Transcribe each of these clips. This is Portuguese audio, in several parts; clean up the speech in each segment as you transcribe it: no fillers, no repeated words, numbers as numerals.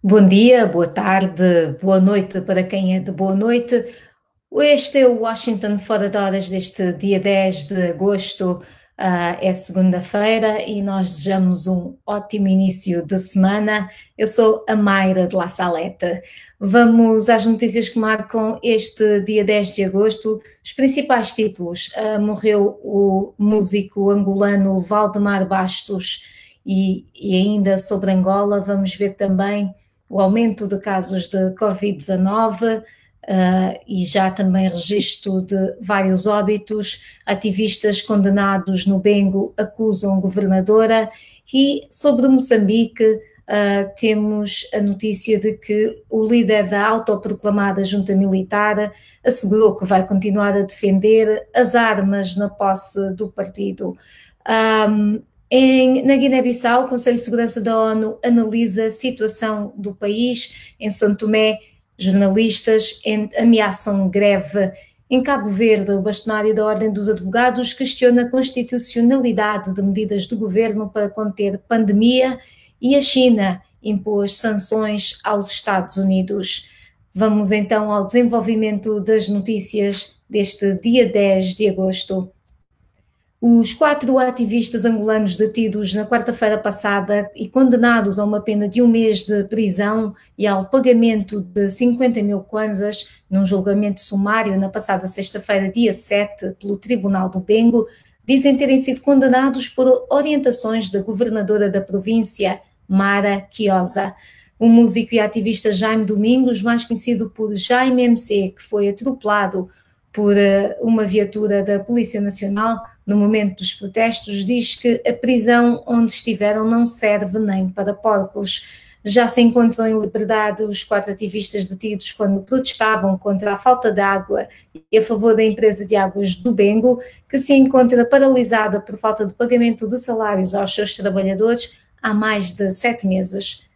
Bom dia, boa tarde, boa noite para quem é de boa noite. Este é o Washington Fora de Horas deste dia 10 de agosto, é segunda-feira e nós desejamos um ótimo início de semana. Eu sou a Mayra de La Salete. Vamos às notícias que marcam este dia 10 de agosto. Os principais títulos: morreu o músico angolano Valdemar Bastos e ainda sobre Angola vamos ver também o aumento de casos de Covid-19 e já também registro de vários óbitos. Ativistas condenados no Bengo acusam a governadora e sobre Moçambique temos a notícia de que o líder da autoproclamada junta militar assegurou que vai continuar a defender as armas na posse do partido. Na Guiné-Bissau, o Conselho de Segurança da ONU analisa a situação do país. Em São Tomé, jornalistas ameaçam greve. Em Cabo Verde, o bastonário da Ordem dos Advogados questiona a constitucionalidade de medidas do governo para conter pandemia e a China impôs sanções aos Estados Unidos. Vamos então ao desenvolvimento das notícias deste dia 10 de agosto. Os 4 ativistas angolanos detidos na quarta-feira passada e condenados a uma pena de 1 mês de prisão e ao pagamento de 50 mil kwanzas num julgamento sumário na passada sexta-feira, dia 7, pelo Tribunal do Bengo, dizem terem sido condenados por orientações da governadora da província, Mara Quiosa. O músico e ativista Jaime Domingos, mais conhecido por Jaime MC, que foi atropelado por uma viatura da Polícia Nacional no momento dos protestos, diz que a prisão onde estiveram não serve nem para porcos. Já se encontram em liberdade os 4 ativistas detidos quando protestavam contra a falta de água e a favor da empresa de águas do Bengo, que se encontra paralisada por falta de pagamento de salários aos seus trabalhadores há mais de 7 meses.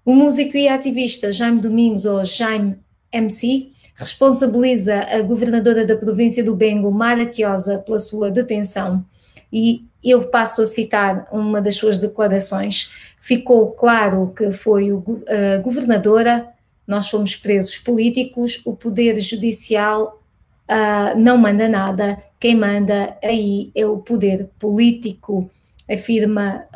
O músico e ativista Jaime Domingos, ou Jaime MC, responsabiliza a governadora da província do Bengo, Mara Quiosa, pela sua detenção. E eu passo a citar uma das suas declarações. Ficou claro que foi a governadora, nós fomos presos políticos, o poder judicial não manda nada, quem manda aí é o poder político, afirma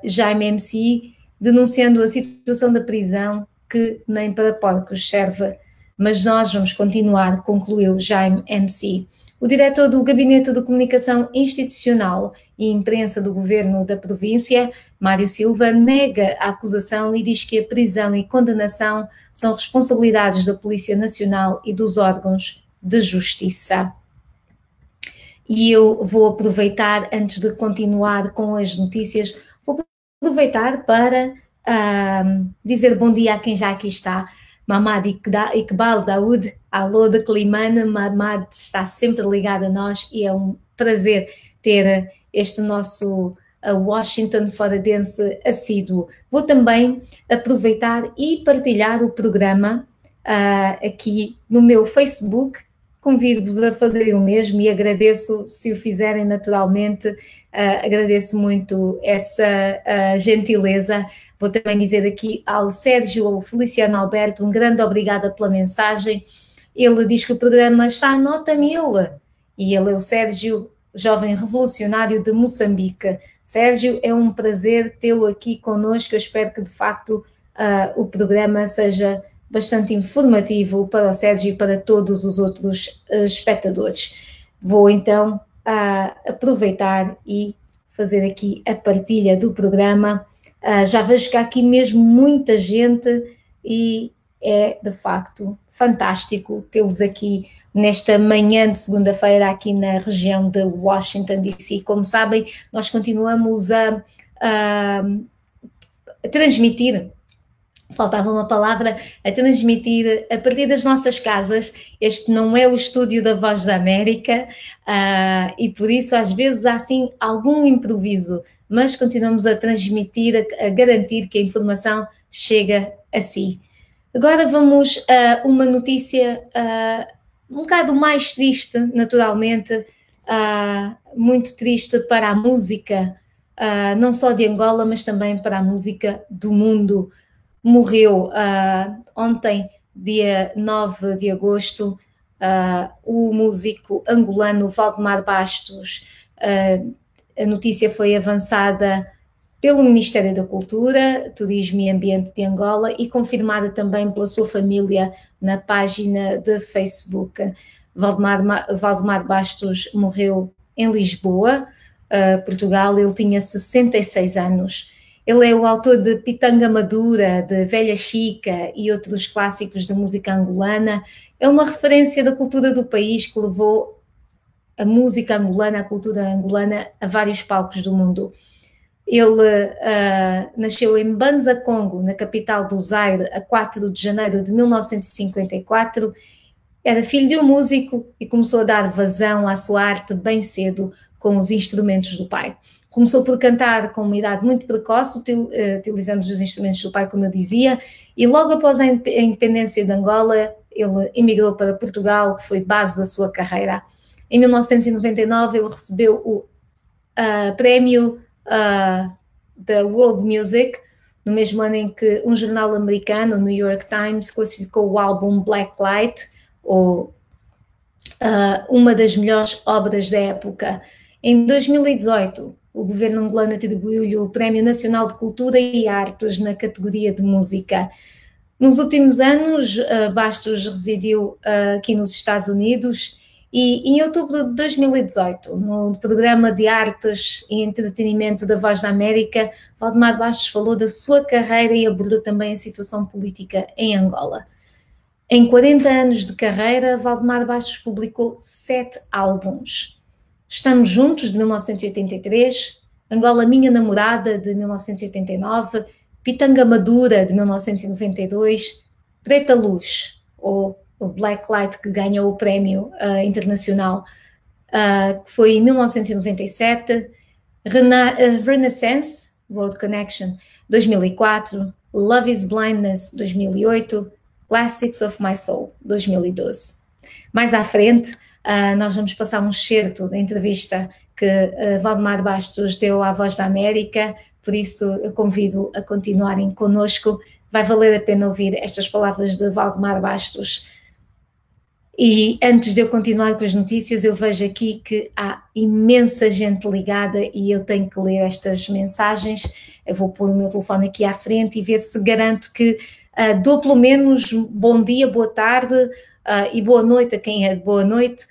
Jaime MC, denunciando a situação da prisão que nem para porcos serve. Mas nós vamos continuar, concluiu Jaime MC. O diretor do Gabinete de Comunicação Institucional e Imprensa do Governo da província, Mário Silva, nega a acusação e diz que a prisão e condenação são responsabilidades da Polícia Nacional e dos órgãos de justiça. E eu vou aproveitar, antes de continuar com as notícias, vou aproveitar para dizer bom dia a quem já aqui está. Mamad Iqbal Daoud, alô de Climane, Mamad está sempre ligado a nós e é um prazer ter este nosso Washington foradense assíduo. Vou também aproveitar e partilhar o programa aqui no meu Facebook. Convido-vos a fazerem o mesmo e agradeço se o fizerem naturalmente, agradeço muito essa gentileza. Vou também dizer aqui ao Sérgio ou Feliciano Alberto, um grande obrigada pela mensagem. Ele diz que o programa está a nota 1000 e ele é o Sérgio, jovem revolucionário de Moçambique. Sérgio, é um prazer tê-lo aqui connosco. Eu espero que de facto o programa seja bastante informativo para o Sérgio e para todos os outros espectadores. Vou então aproveitar e fazer aqui a partilha do programa. Já vejo que há aqui mesmo muita gente e é de facto fantástico tê-los aqui nesta manhã de segunda-feira aqui na região de Washington DC. Como sabem, nós continuamos a transmitir, faltava uma palavra, a transmitir a partir das nossas casas. Este não é o estúdio da Voz da América e por isso às vezes há assim algum improviso, mas continuamos a transmitir, a garantir que a informação chega a si. Agora vamos a uma notícia um bocado mais triste, naturalmente, muito triste para a música, não só de Angola, mas também para a música do mundo. morreu ontem, dia 9 de agosto, o músico angolano Valdemar Bastos. A notícia foi avançada pelo Ministério da Cultura, Turismo e Ambiente de Angola e confirmada também pela sua família na página de Facebook. Valdemar Bastos morreu em Lisboa, Portugal. Ele tinha 66 anos. Ele é o autor de Pitanga Madura, de Velha Chica e outros clássicos da música angolana. É uma referência da cultura do país que levou a música angolana, a cultura angolana, a vários palcos do mundo. Ele nasceu em Banza, Congo, na capital do Zaire, a 4 de janeiro de 1954. Era filho de um músico e começou a dar vazão à sua arte bem cedo com os instrumentos do pai. Começou por cantar com uma idade muito precoce, utilizando os instrumentos do pai, como eu dizia, e logo após a independência de Angola, ele emigrou para Portugal, que foi base da sua carreira. Em 1999, ele recebeu o prémio da World Music, no mesmo ano em que um jornal americano, o New York Times, classificou o álbum Black Light, ou uma das melhores obras da época. Em 2018, o governo angolano atribuiu-lhe o Prémio Nacional de Cultura e Artes na categoria de música. Nos últimos anos, Bastos residiu aqui nos Estados Unidos e em outubro de 2018, no programa de Artes e Entretenimento da Voz da América, Valdemar Bastos falou da sua carreira e abordou também a situação política em Angola. Em 40 anos de carreira, Valdemar Bastos publicou 7 álbuns. Estamos Juntos, de 1983, Angola Minha Namorada, de 1989, Pitanga Madura, de 1992, Preta Luz, ou o Black Light, que ganhou o prémio internacional, que foi em 1997, Renaissance, World Connection, 2004, Love is Blindness, 2008, Classics of My Soul, 2012. Mais à frente, nós vamos passar um excerto da entrevista que Valdemar Bastos deu à Voz da América, por isso eu convido a continuarem connosco. Vai valer a pena ouvir estas palavras de Valdemar Bastos. E antes de eu continuar com as notícias, eu vejo aqui que há imensa gente ligada e eu tenho que ler estas mensagens. Eu vou pôr o meu telefone aqui à frente e ver se garanto que dou pelo menos bom dia, boa tarde e boa noite a quem é de boa noite,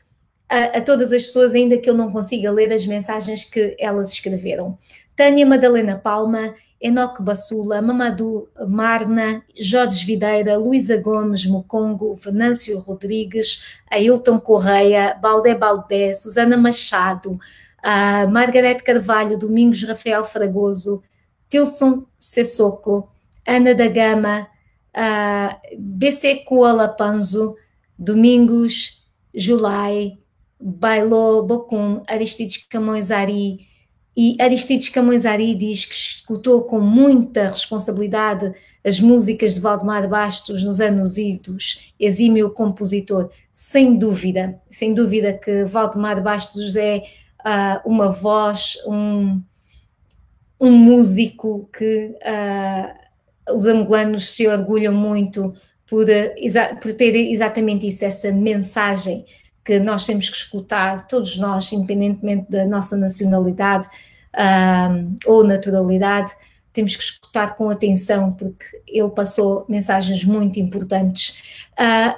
a todas as pessoas, ainda que eu não consiga ler as mensagens que elas escreveram. Tânia Madalena Palma, Enoque Bassula, Mamadou Marna, Jorge Videira, Luísa Gomes Mocongo, Venâncio Rodrigues, Ailton Correia, Baldé, Susana Machado, Margarete Carvalho, Domingos Rafael Fragoso, Tilson Sessoko, Ana da Gama, BC Kuala Panzo, Domingos Julai, Bailô Bocum, Aristides Camões Ari. E Aristides Camões Ari diz que escutou com muita responsabilidade as músicas de Valdemar Bastos nos anos idos, exímio compositor. Sem dúvida que Valdemar Bastos é uma voz, um músico que os angolanos se orgulham muito por ter exatamente isso, essa mensagem que nós temos que escutar, todos nós, independentemente da nossa nacionalidade ou naturalidade, temos que escutar com atenção, porque ele passou mensagens muito importantes.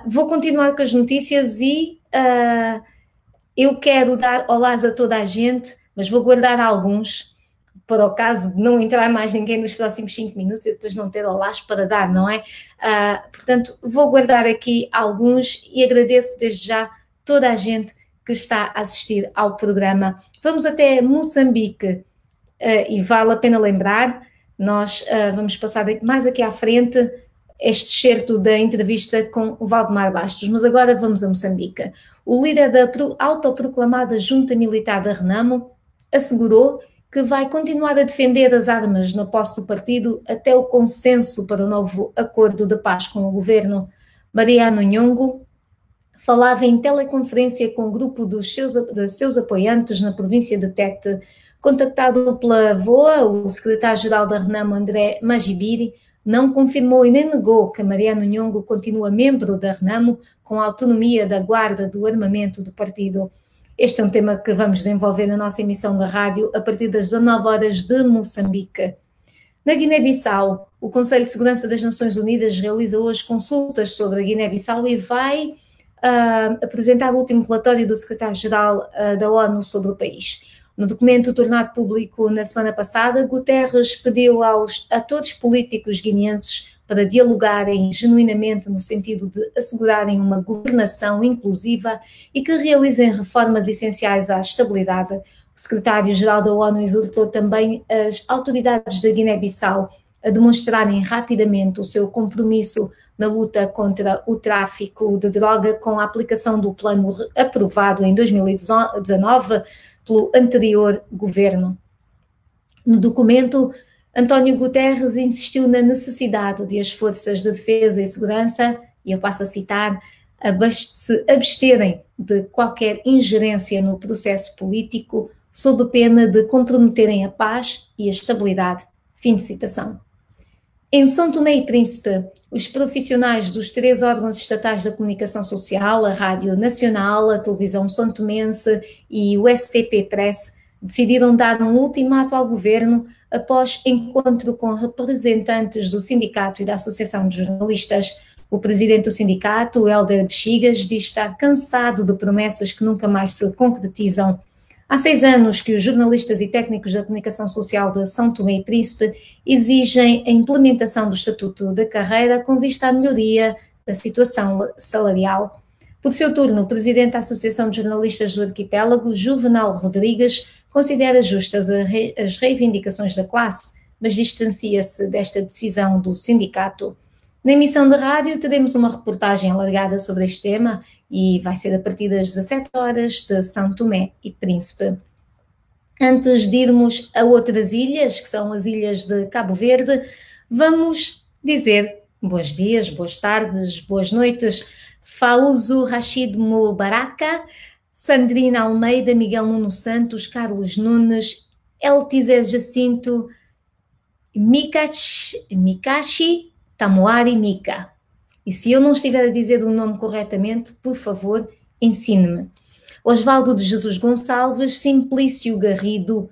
Vou continuar com as notícias e eu quero dar olás a toda a gente, mas vou guardar alguns para o caso de não entrar mais ninguém nos próximos 5 minutos e depois não ter olás para dar, não é? Portanto, vou guardar aqui alguns e agradeço desde já toda a gente que está a assistir ao programa. Vamos até Moçambique e vale a pena lembrar, nós vamos passar mais aqui à frente este excerto da entrevista com o Valdemar Bastos, mas agora vamos a Moçambique. O líder da autoproclamada Junta Militar da Renamo assegurou que vai continuar a defender as armas na posse do partido até o consenso para o novo acordo de paz com o governo. Mariano Nhongo falava em teleconferência com um grupo de seus apoiantes na província de Tete. Contactado pela VOA, o secretário-geral da Renamo, André Magibiri, não confirmou e nem negou que Mariano Nhongo continua membro da RENAMO com a autonomia da guarda do armamento do partido. Este é um tema que vamos desenvolver na nossa emissão da rádio a partir das 19 horas de Moçambique. Na Guiné-Bissau, o Conselho de Segurança das Nações Unidas realiza hoje consultas sobre a Guiné-Bissau e vai apresentar o último relatório do secretário-geral da ONU sobre o país. No documento tornado público na semana passada, Guterres pediu aos atores políticos guineenses para dialogarem genuinamente no sentido de assegurarem uma governação inclusiva e que realizem reformas essenciais à estabilidade. O secretário-geral da ONU exortou também as autoridades da Guiné-Bissau a demonstrarem rapidamente o seu compromisso na luta contra o tráfico de droga com a aplicação do plano aprovado em 2019 pelo anterior governo. No documento, António Guterres insistiu na necessidade de as forças de defesa e segurança, e eu passo a citar, se absterem de qualquer ingerência no processo político sob pena de comprometerem a paz e a estabilidade. Fim de citação. Em São Tomé e Príncipe, os profissionais dos 3 órgãos estatais da comunicação social, a Rádio Nacional, a Televisão São Tomense e o STP Press, decidiram dar um ultimato ao governo após encontro com representantes do sindicato e da Associação de Jornalistas. O presidente do sindicato, Hélder Bexigas, diz estar cansado de promessas que nunca mais se concretizam. Há 6 anos que os jornalistas e técnicos da comunicação social de São Tomé e Príncipe exigem a implementação do Estatuto da Carreira com vista à melhoria da situação salarial. Por seu turno, o presidente da Associação de Jornalistas do Arquipélago, Juvenal Rodrigues, considera justas as reivindicações da classe, mas distancia-se desta decisão do sindicato. Na emissão de rádio teremos uma reportagem alargada sobre este tema e vai ser a partir das 17 horas de São Tomé e Príncipe. Antes de irmos a outras ilhas, que são as ilhas de Cabo Verde, vamos dizer bons dias, boas tardes, boas noites. Fauzo Rachid Mubaraka, Sandrina Almeida, Miguel Nuno Santos, Carlos Nunes, Eltizer Jacinto, Mikashi Tamoari Mika. E se eu não estiver a dizer o nome corretamente, por favor, ensine-me. Osvaldo de Jesus Gonçalves, Simplício Garrido,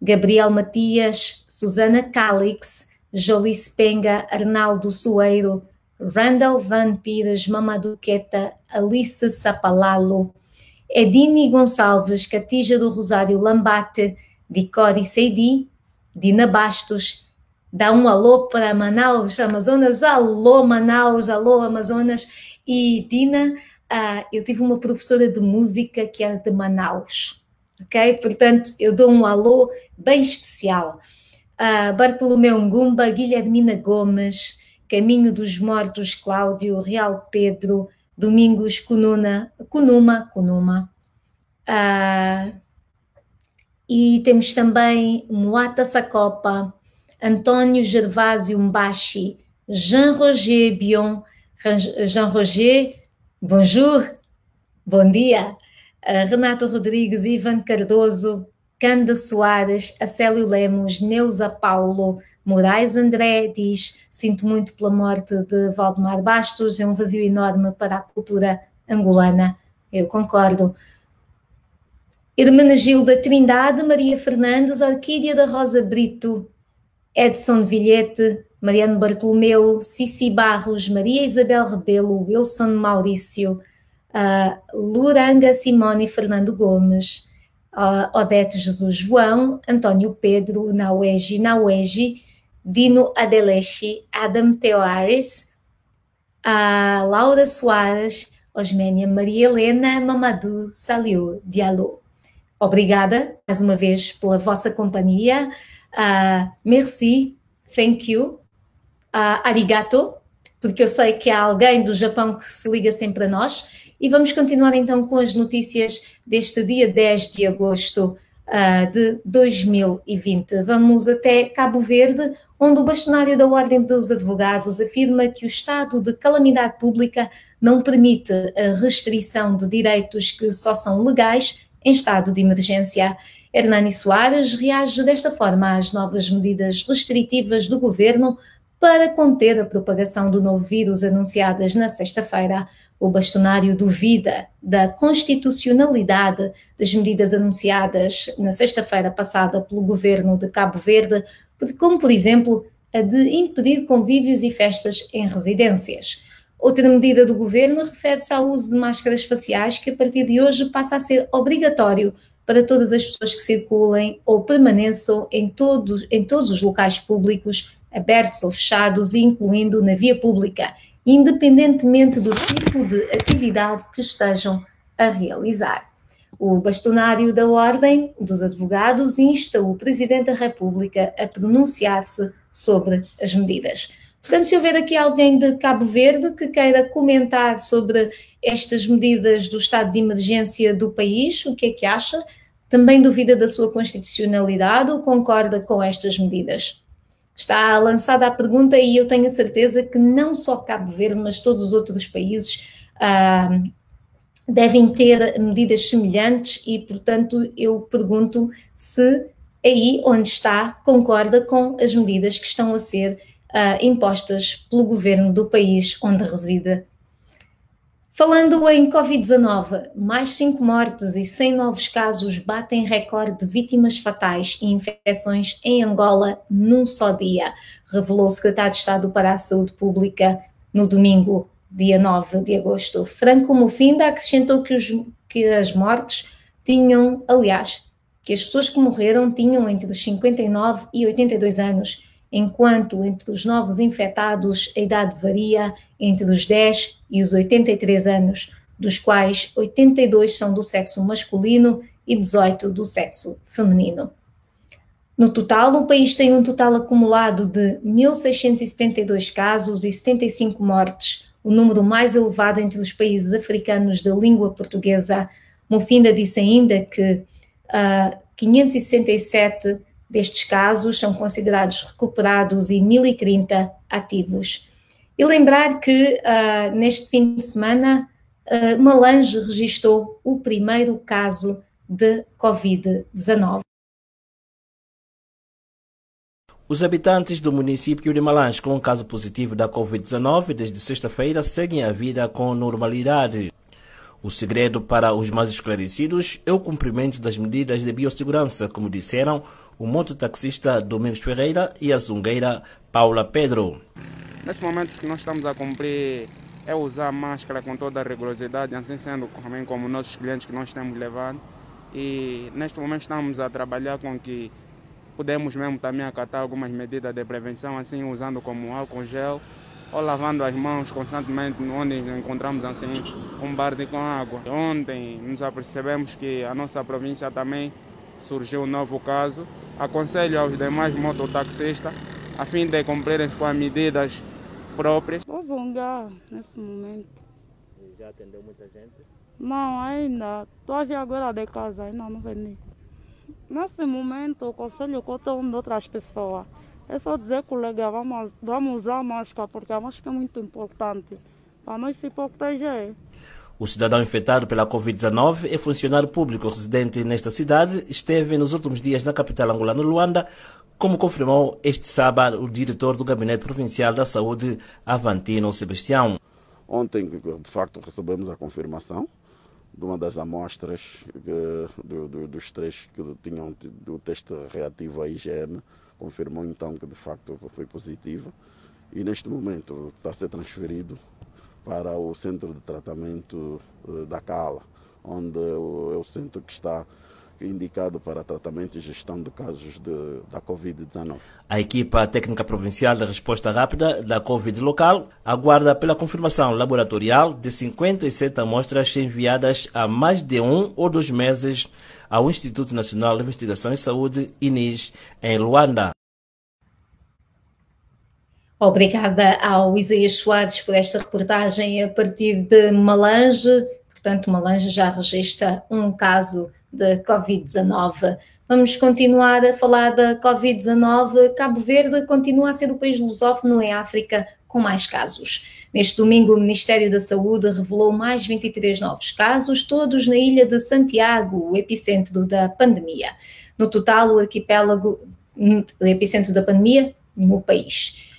Gabriel Matias, Susana Calix, Jolice Penga, Arnaldo Soeiro, Randall Van Pires, Mamadou Queta, Alice Sapalalo, Edine Gonçalves, Catija do Rosário Lambate, Dicori Seidi, Dina Bastos. Dá um alô para Manaus, Amazonas, alô Manaus, alô Amazonas. E Dina, eu tive uma professora de música que era de Manaus, ok? Portanto, eu dou um alô bem especial. Bartolomeu Ngumba, Guilhermina Gomes, Caminho dos Mortos, Cláudio, Real Pedro, Domingos Kunuma. E temos também Moata Sacopa, António Gervásio Mbashi, Jean-Roger Bion, Jean-Roger, bonjour, bom dia, Renato Rodrigues, Ivan Cardoso, Canda Soares, Acélio Lemos, Neuza Paulo, Moraes André diz: sinto muito pela morte de Valdemar Bastos, é um vazio enorme para a cultura angolana. Eu concordo. Hermenegilda Trindade, Maria Fernandes, Orquídea da Rosa Brito, Edson Vilhete, Mariano Bartolomeu, Cici Barros, Maria Isabel Rebelo, Wilson Maurício, Luranga Simone Fernando Gomes, Odete Jesus João, António Pedro, Nauegi, Dino Adeleche, Adam Teoares, Laura Soares, Osménia Maria Helena, Mamadou Saliu Diallo. Obrigada mais uma vez pela vossa companhia. Merci, thank you, arigato, porque eu sei que há alguém do Japão que se liga sempre a nós. E vamos continuar então com as notícias deste dia 10 de agosto de 2020. Vamos até Cabo Verde, onde o bastonário da Ordem dos Advogados afirma que o estado de calamidade pública não permite a restrição de direitos que só são legais em estado de emergência. Hernani Soares reage desta forma às novas medidas restritivas do governo para conter a propagação do novo vírus anunciadas na sexta-feira. O bastonário duvida da constitucionalidade das medidas anunciadas na sexta-feira passada pelo governo de Cabo Verde, como, por exemplo, a de impedir convívios e festas em residências. Outra medida do governo refere-se ao uso de máscaras faciais, que a partir de hoje passa a ser obrigatório para todas as pessoas que circulem ou permaneçam em todos os locais públicos, abertos ou fechados, incluindo na via pública, independentemente do tipo de atividade que estejam a realizar. O bastonário da Ordem dos Advogados insta o Presidente da República a pronunciar-se sobre as medidas. Portanto, se houver aqui alguém de Cabo Verde que queira comentar sobre estas medidas do estado de emergência do país, o que é que acha? Também duvida da sua constitucionalidade ou concorda com estas medidas? Está lançada a pergunta e eu tenho a certeza que não só Cabo Verde, mas todos os outros países devem ter medidas semelhantes e, portanto, eu pergunto se aí onde está concorda com as medidas que estão a ser impostas pelo governo do país onde reside. Falando em Covid-19, mais 5 mortes e 100 novos casos batem recorde de vítimas fatais e infecções em Angola num só dia, revelou o secretário de Estado para a Saúde Pública no domingo, dia 9 de agosto. Franco Mufinda acrescentou que as mortes tinham, aliás, que as pessoas que morreram tinham entre os 59 e 82 anos, enquanto entre os novos infectados a idade varia entre os 10 e os 83 anos, dos quais 82 são do sexo masculino e 18 do sexo feminino. No total, o país tem um total acumulado de 1.672 casos e 75 mortes, o número mais elevado entre os países africanos da língua portuguesa. Mufinda disse ainda que 567 destes casos são considerados recuperados e 1.030 ativos. E lembrar que neste fim de semana, Malange registrou o primeiro caso de Covid-19. Os habitantes do município de Malange com um caso positivo da Covid-19 desde sexta-feira seguem a vida com normalidade. O segredo para os mais esclarecidos é o cumprimento das medidas de biossegurança, como disseram o mototaxista Domingos Ferreira e a zungueira Paula Pedro. Nesse momento que nós estamos a cumprir é usar máscara com toda a rigorosidade, assim sendo também como nossos clientes que nós temos levado. E neste momento estamos a trabalhar com que podemos mesmo também acatar algumas medidas de prevenção, assim usando como álcool gel ou lavando as mãos constantemente onde encontramos assim um balde com água. Ontem nos apercebemos que a nossa província também surgiu um novo caso. Aconselho aos demais mototaxistas a fim de cumprirem com as medidas próprias. Vou zungar nesse momento. Já atendeu muita gente? Não, ainda. Estou a vir agora de casa, ainda não veni. Nesse momento, o conselho que eu tenho de outras pessoas é só dizer, colega, vamos usar máscara, porque a máscara é muito importante para nós se proteger. O cidadão infectado pela Covid-19 é funcionário público residente nesta cidade, esteve nos últimos dias na capital angolana, Luanda, como confirmou este sábado o diretor do Gabinete Provincial da Saúde, Avantino Sebastião. Ontem, de facto, recebemos a confirmação de uma das amostras dos 3 que tinham do teste reativo à IgM, confirmou então que de facto foi positivo e neste momento está a ser transferido para o centro de tratamento da Cala, onde é o centro que está indicado para tratamento e gestão de casos da Covid-19. A equipa técnica provincial de resposta rápida da Covid local aguarda pela confirmação laboratorial de 57 amostras enviadas há mais de 1 ou 2 meses ao Instituto Nacional de Investigação em Saúde, INIS, em Luanda. Obrigada ao Isaías Soares por esta reportagem a partir de Malange. Portanto, Malange já registra um caso de Covid-19. Vamos continuar a falar da Covid-19. Cabo Verde continua a ser o país lusófono em África com mais casos. Neste domingo, o Ministério da Saúde revelou mais 23 novos casos, todos na ilha de Santiago, o epicentro da pandemia. No total, o arquipélago, o epicentro da pandemia no país.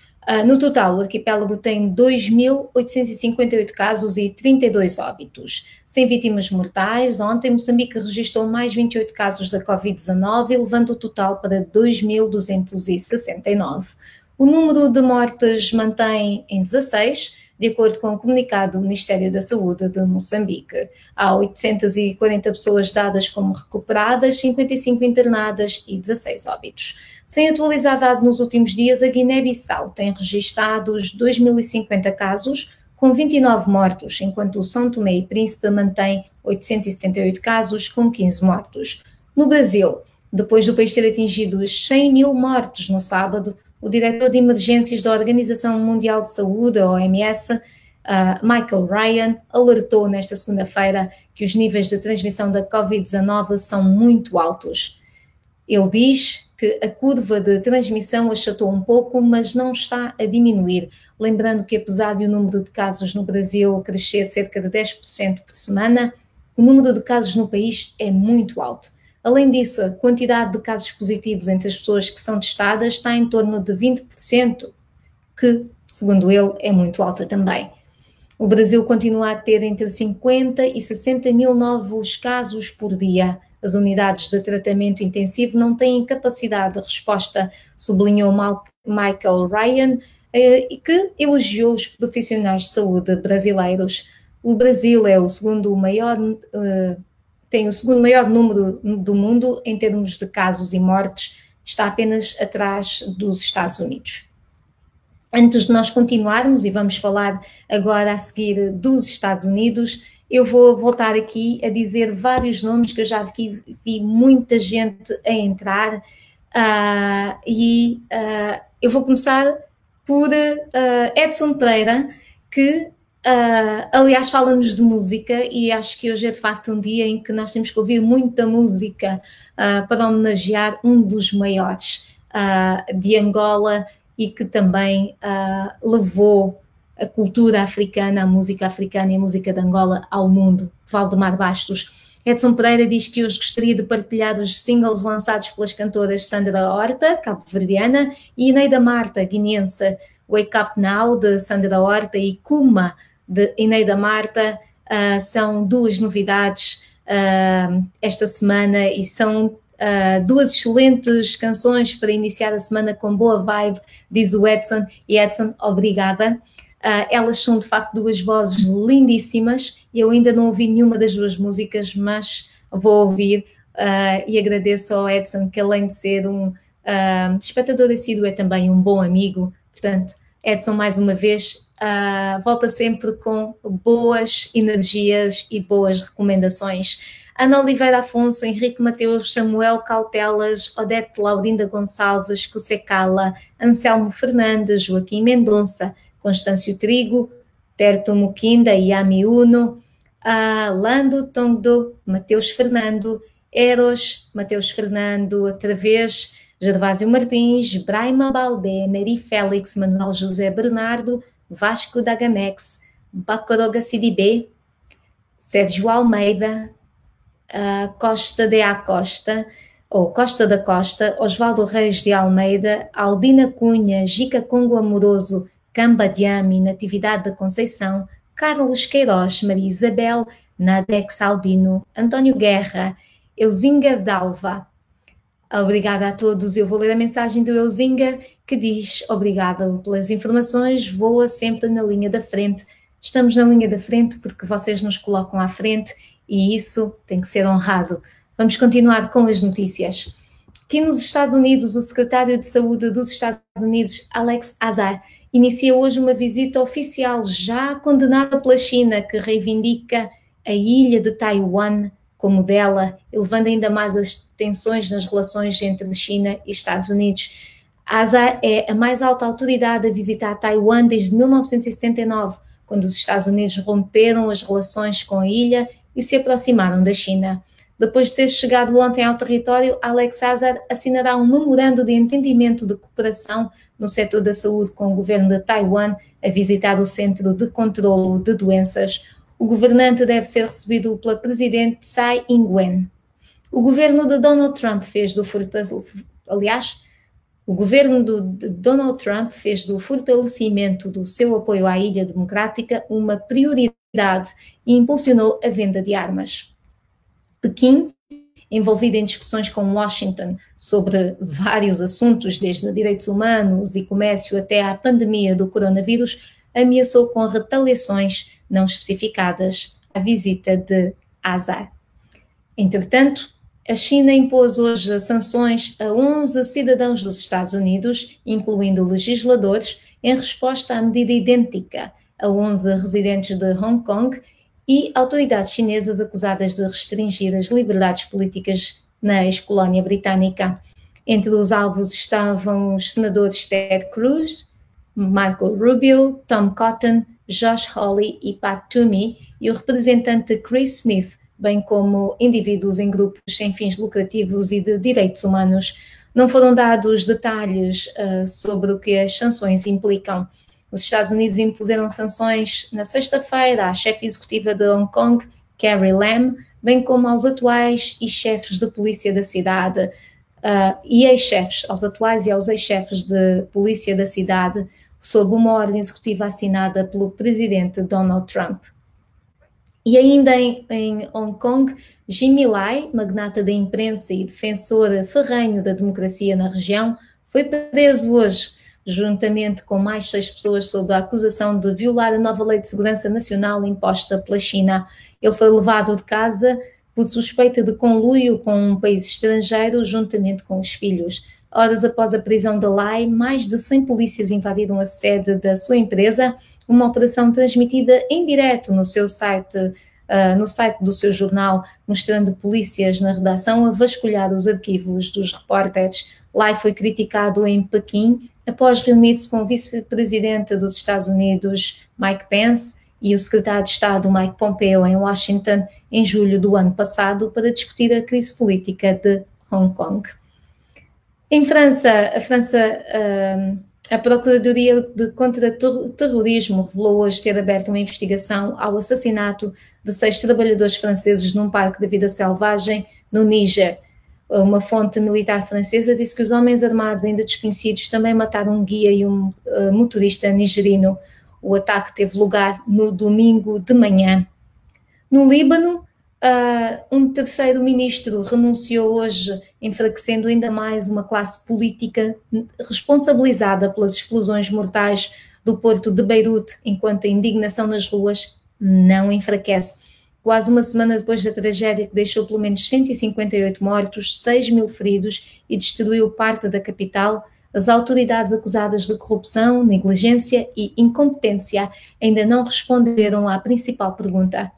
No total, o arquipélago tem 2.858 casos e 32 óbitos. Sem vítimas mortais, ontem Moçambique registrou mais 28 casos da Covid-19, elevando o total para 2.269. O número de mortes mantém em 16, de acordo com o comunicado do Ministério da Saúde de Moçambique. Há 840 pessoas dadas como recuperadas, 55 internadas e 16 óbitos. Sem atualizar dado nos últimos dias, a Guiné-Bissau tem registrado 2.050 casos, com 29 mortos, enquanto o São Tomé e Príncipe mantém 878 casos, com 15 mortos. No Brasil, depois do país ter atingido os 100 mil mortos no sábado, o diretor de emergências da Organização Mundial de Saúde, a OMS, Michael Ryan, alertou nesta segunda-feira que os níveis de transmissão da Covid-19 são muito altos. Ele diz que a curva de transmissão achatou um pouco, mas não está a diminuir. Lembrando que, apesar de o número de casos no Brasil crescer cerca de 10% por semana, o número de casos no país é muito alto. Além disso, a quantidade de casos positivos entre as pessoas que são testadas está em torno de 20%, que, segundo ele, é muito alta também. O Brasil continua a ter entre 50 e 60 mil novos casos por dia. As unidades de tratamento intensivo não têm capacidade de resposta, sublinhou Michael Ryan, que elogiou os profissionais de saúde brasileiros. O Brasil é tem o segundo maior número do mundo em termos de casos e mortes, está apenas atrás dos Estados Unidos. Antes de nós continuarmos, e vamos falar agora a seguir dos Estados Unidos, eu vou voltar aqui a dizer vários nomes que eu já vi muita gente a entrar, eu vou começar por Edson Pereira, que aliás fala-nos de música, e acho que hoje é de facto um dia em que nós temos que ouvir muita música para homenagear um dos maiores de Angola e que também levou a cultura africana, a música africana e a música de Angola ao mundo, Valdemar Bastos. Edson Pereira diz que hoje gostaria de partilhar os singles lançados pelas cantoras Sandra Horta, cabo-verdiana, e Ineida Marta, guineense. Wake Up Now, de Sandra Horta, e Kuma, de Ineida Marta, são duas novidades esta semana e são duas excelentes canções para iniciar a semana com boa vibe, diz o Edson. E Edson, obrigada. Elas são de facto duas vozes lindíssimas. Eu ainda não ouvi nenhuma das duas músicas, mas vou ouvir e agradeço ao Edson, que além de ser um espectador assíduo, é também um bom amigo. Portanto, Edson, mais uma vez, volta sempre com boas energias e boas recomendações. Ana Oliveira Afonso, Henrique Mateus, Samuel Cautelas, Odete Laurinda Gonçalves, Cusecala, Anselmo Fernandes, Joaquim Mendonça, Constâncio Trigo, Terto Muquinda, Yami Uno, Lando Tongdo, Mateus Fernando, Eros, Mateus Fernando, outra vez, Gervásio Martins, Braima Baldé, Neri Félix, Manuel José Bernardo, Vasco da Gamex, Bacoroga Sidibé, Sérgio Almeida, Costa de Acosta, ou Costa da Costa, Osvaldo Reis de Almeida, Aldina Cunha, Jica Congo Amoroso, Camba Diami, Natividade da Conceição, Carlos Queiroz, Maria Isabel, Nadex Albino, António Guerra, Euzinga Dalva. Obrigada a todos. Eu vou ler a mensagem do Euzinga, que diz: obrigada pelas informações, voa sempre na linha da frente. Estamos na linha da frente porque vocês nos colocam à frente e isso tem que ser honrado. Vamos continuar com as notícias. Aqui nos Estados Unidos, o secretário de Saúde dos Estados Unidos, Alex Azar, inicia hoje uma visita oficial já condenada pela China, que reivindica a ilha de Taiwan como dela, elevando ainda mais as tensões nas relações entre China e Estados Unidos. Azar é a mais alta autoridade a visitar Taiwan desde 1979, quando os Estados Unidos romperam as relações com a ilha e se aproximaram da China. Depois de ter chegado ontem ao território, Alex Azar assinará um memorando de entendimento de cooperação no setor da saúde com o governo de Taiwan a visitar o Centro de Controlo de Doenças. O governante deve ser recebido pela presidente Tsai Ing-wen. O governo de Donald Trump fez do Fortaleza, aliás, O governo de Donald Trump fez do fortalecimento do seu apoio à Ilha Democrática uma prioridade e impulsionou a venda de armas. Pequim, envolvida em discussões com Washington sobre vários assuntos, desde direitos humanos e comércio até à pandemia do coronavírus, ameaçou com retaliações não especificadas à visita de Azar. Entretanto, a China impôs hoje sanções a 11 cidadãos dos Estados Unidos, incluindo legisladores, em resposta à medida idêntica a 11 residentes de Hong Kong e autoridades chinesas acusadas de restringir as liberdades políticas na ex-colónia britânica. Entre os alvos estavam os senadores Ted Cruz, Marco Rubio, Tom Cotton, Josh Hawley e Pat Toomey e o representante Chris Smith, bem como indivíduos em grupos sem fins lucrativos e de direitos humanos. Não foram dados detalhes sobre o que as sanções implicam. Os Estados Unidos impuseram sanções na sexta-feira à chefe executiva de Hong Kong, Carrie Lam, bem como aos atuais e chefes de polícia da cidade, e ex-chefes, aos atuais e aos ex-chefes de polícia da cidade, sob uma ordem executiva assinada pelo presidente Donald Trump. E ainda em Hong Kong, Jimmy Lai, magnata da imprensa e defensor ferrenho da democracia na região, foi preso hoje, juntamente com mais 6 pessoas, sob a acusação de violar a nova lei de segurança nacional imposta pela China. Ele foi levado de casa por suspeita de conluio com um país estrangeiro, juntamente com os filhos. Horas após a prisão de Lai, mais de 100 polícias invadiram a sede da sua empresa, uma operação transmitida em direto no seu site, no site do seu jornal, mostrando polícias na redação a vasculhar os arquivos dos repórteres. Lai foi criticado em Pequim após reunir-se com o vice-presidente dos Estados Unidos, Mike Pence, e o secretário de Estado, Mike Pompeo, em Washington, em julho do ano passado, para discutir a crise política de Hong Kong. Em França, a Procuradoria de Contra-Terrorismo revelou hoje ter aberto uma investigação ao assassinato de 6 trabalhadores franceses num parque de vida selvagem no Níger. Uma fonte militar francesa disse que os homens armados ainda desconhecidos também mataram um guia e um motorista nigerino. O ataque teve lugar no domingo de manhã. No Líbano, um terceiro ministro renunciou hoje, enfraquecendo ainda mais uma classe política responsabilizada pelas explosões mortais do porto de Beirute, enquanto a indignação nas ruas não enfraquece. Quase uma semana depois da tragédia que deixou pelo menos 158 mortos, 6.000 feridos e destruiu parte da capital, as autoridades acusadas de corrupção, negligência e incompetência ainda não responderam à principal pergunta: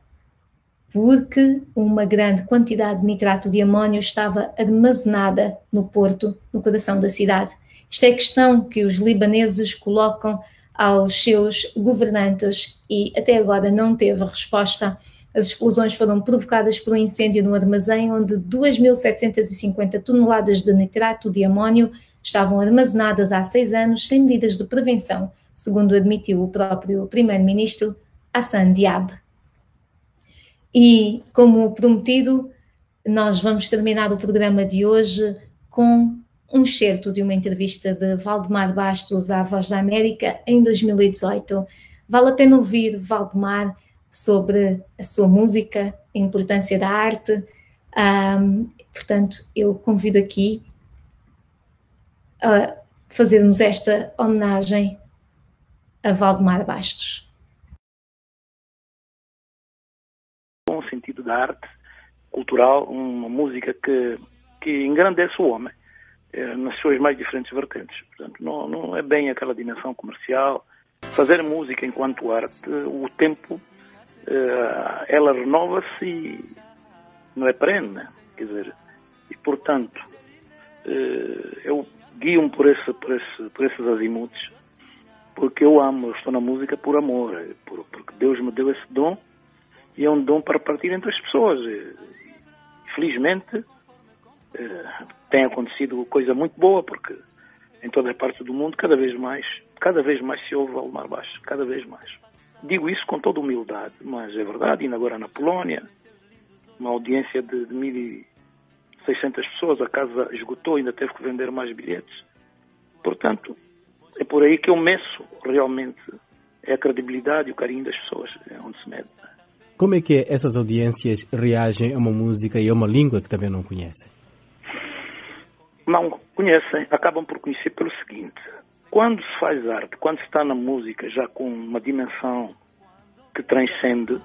porque uma grande quantidade de nitrato de amónio estava armazenada no porto, no coração da cidade. Esta é a questão que os libaneses colocam aos seus governantes e até agora não teve resposta. As explosões foram provocadas por um incêndio no armazém onde 2.750 toneladas de nitrato de amónio estavam armazenadas há 6 anos sem medidas de prevenção, segundo admitiu o próprio primeiro-ministro Hassan Diab. E, como prometido, nós vamos terminar o programa de hoje com um excerto de uma entrevista de Valdemar Bastos à Voz da América em 2018. Vale a pena ouvir Valdemar sobre a sua música, a importância da arte. Portanto, eu convido aqui a fazermos esta homenagem a Valdemar Bastos. Um sentido da arte cultural, uma música que engrandece o homem nas suas mais diferentes vertentes. Portanto, não é bem aquela dimensão comercial. Fazer música enquanto arte, o tempo, ela renova-se e não é perene, quer dizer, e portanto eu guio-me por esses azimuts, porque eu amo, eu estou na música por amor, porque Deus me deu esse dom e é um dom para partir entre as pessoas. Felizmente tem acontecido coisa muito boa, porque em toda a parte do mundo cada vez mais se ouve Valdemar Bastos, cada vez mais. Digo isso com toda humildade, mas é verdade. Ainda agora na Polónia, uma audiência de 1.600 pessoas, a casa esgotou, ainda teve que vender mais bilhetes. Portanto, é por aí que eu meço realmente a credibilidade e o carinho das pessoas, é onde se mede. Como é que essas audiências reagem a uma música e a uma língua que também não conhecem? Não conhecem, acabam por conhecer pelo seguinte: quando se faz arte, quando se está na música já com uma dimensão que transcende,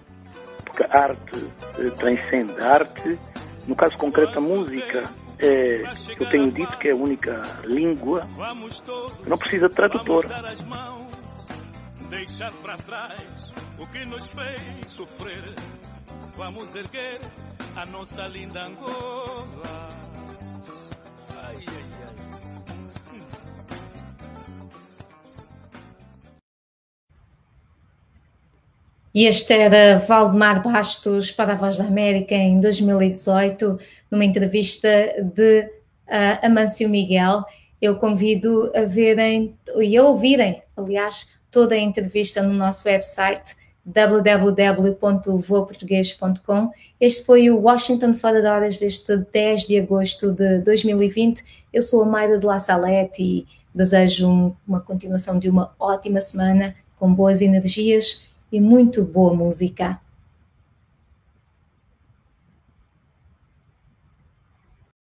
porque a arte transcende a arte, no caso concreto a música, eu tenho dito que é a única língua que não precisa de tradutor. Deixar para trás o que nos fez sofrer, vamos erguer a nossa linda Angola. Ai, ai, ai. E este era Valdemar Bastos para a Voz da América em 2018, numa entrevista de Amâncio Miguel. Eu convido a verem e a ouvirem, aliás, toda a entrevista no nosso website www.voaportugues.com. Este foi o Washington Fora de Horas deste 10 de agosto de 2020. Eu sou a Mayra de La Salette e desejo uma continuação de uma ótima semana com boas energias e muito boa música.